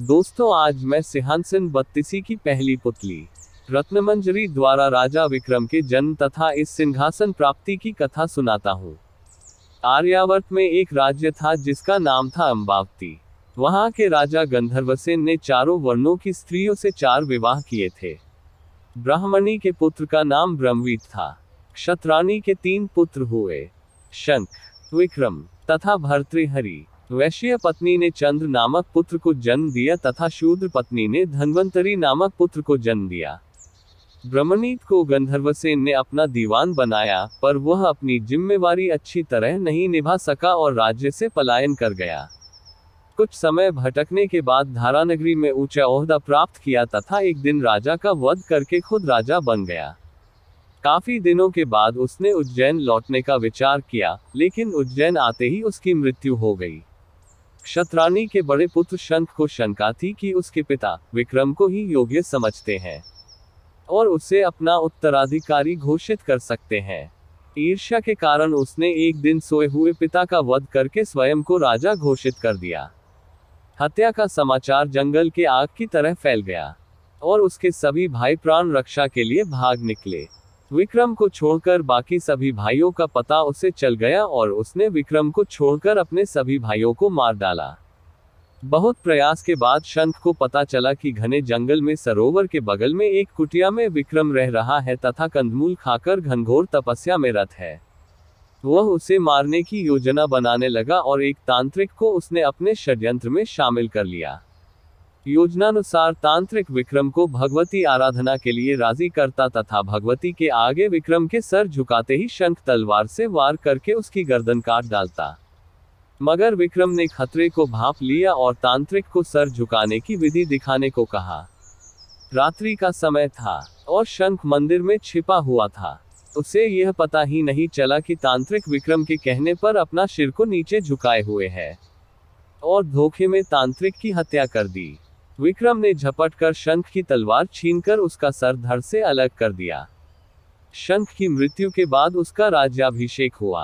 दोस्तों, आज मैं सिंहासन बत्तीसी की पहली पुतली रत्नमंजरी द्वारा राजा विक्रम के जन्म तथा इस सिंहासन प्राप्ति की कथा सुनाता हूँ। आर्यावर्त में एक राज्य था जिसका नाम था अम्बावती। वहां के राजा गंधर्वसेन ने चारों वर्णों की स्त्रियों से 4 विवाह किए थे। ब्राह्मणी के पुत्र का नाम ब्रह्मवीत था। क्षत्राणी के 3 पुत्र हुए, शंख, विक्रम तथा भर्तृहरि। वैश्य पत्नी ने चंद्र नामक पुत्र को जन्म दिया तथा शूद्र पत्नी ने धन्वंतरी नामक पुत्र को जन्म दिया। ब्रह्मनीत को गंधर्वसेन ने अपना दीवान बनाया, पर वह अपनी जिम्मेवारी अच्छी तरह नहीं निभा सका और राज्य से पलायन कर गया। कुछ समय भटकने के बाद धारानगरी में ऊंचा ओहदा प्राप्त किया तथा एक दिन राजा का वध करके खुद राजा बन गया। काफी दिनों के बाद उसने उज्जैन लौटने का विचार किया, लेकिन उज्जैन आते ही उसकी मृत्यु हो गई। क्षत्राणी के बड़े पुत्र शंख को शंका थी कि उसके पिता विक्रम को ही योग्य समझते हैं और उसे अपना उत्तराधिकारी घोषित कर सकते हैं। ईर्ष्या के कारण उसने एक दिन सोए हुए पिता का वध करके स्वयं को राजा घोषित कर दिया। हत्या का समाचार जंगल के आग की तरह फैल गया और उसके सभी भाई प्राण रक्षा के लिए भाग निकले। विक्रम को छोड़कर बाकी सभी भाइयों का पता उसे चल गया और उसने विक्रम को छोड़कर अपने सभी भाइयों को मार डाला। बहुत प्रयास के बाद शंख को पता चला कि घने जंगल में सरोवर के बगल में एक कुटिया में विक्रम रह रहा है तथा कंदमूल खाकर घनघोर तपस्या में रत है। वह उसे मारने की योजना बनाने लगा और एक तांत्रिक को उसने अपने षड्यंत्र में शामिल कर लिया। योजनानुसार तांत्रिक विक्रम को भगवती आराधना के लिए राजी करता तथा भगवती के आगे विक्रम के सर झुकाते ही शंख तलवार से वार करके उसकी गर्दन काट डालता। मगर विक्रम ने खतरे को भांप लिया और तांत्रिक को सर झुकाने की विधि दिखाने को कहा। रात्रि का समय था और शंख मंदिर में छिपा हुआ था। उसे यह पता ही नहीं चला कि तांत्रिक विक्रम के कहने पर अपना सिर को नीचे झुकाए हुए है और धोखे में तांत्रिक की हत्या कर दी। विक्रम ने झपट कर शंख की तलवार छीनकर उसका सर धड़ से अलग कर दिया। शंख की मृत्यु के बाद उसका राज्याभिषेक हुआ।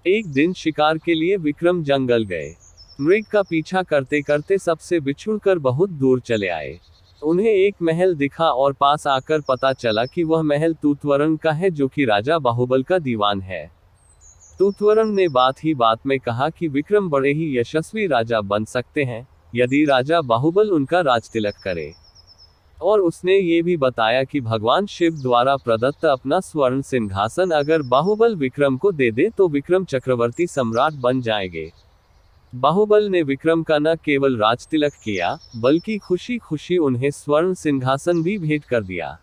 एक दिन शिकार के लिए विक्रम जंगल गए। मृग का पीछा करते करते सबसे बिछुड़कर बहुत दूर चले आए। उन्हें एक महल दिखा और पास आकर पता चला कि वह महल तूतवरण का है, जो कि राजा बाहुबल का दीवान है। तूतवरण ने बात ही बात में कहा कि विक्रम बड़े ही यशस्वी राजा बन सकते हैं यदि राजा बाहुबल उनका राजतिलक करे, और उसने ये भी बताया कि भगवान शिव द्वारा प्रदत्त अपना स्वर्ण सिंहासन अगर बाहुबल विक्रम को दे दे तो विक्रम चक्रवर्ती सम्राट बन जाएंगे। बाहुबल ने विक्रम का न केवल राजतिलक किया, बल्कि खुशी खुशी उन्हें स्वर्ण सिंहासन भी भेंट कर दिया।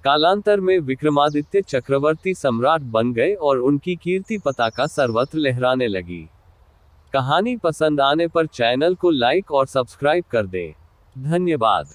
कालांतर में विक्रमादित्य चक्रवर्ती सम्राट बन गए और उनकी कीर्ति पताका सर्वत्र लहराने लगी। कहानी पसंद आने पर चैनल को लाइक और सब्सक्राइब कर दें। धन्यवाद।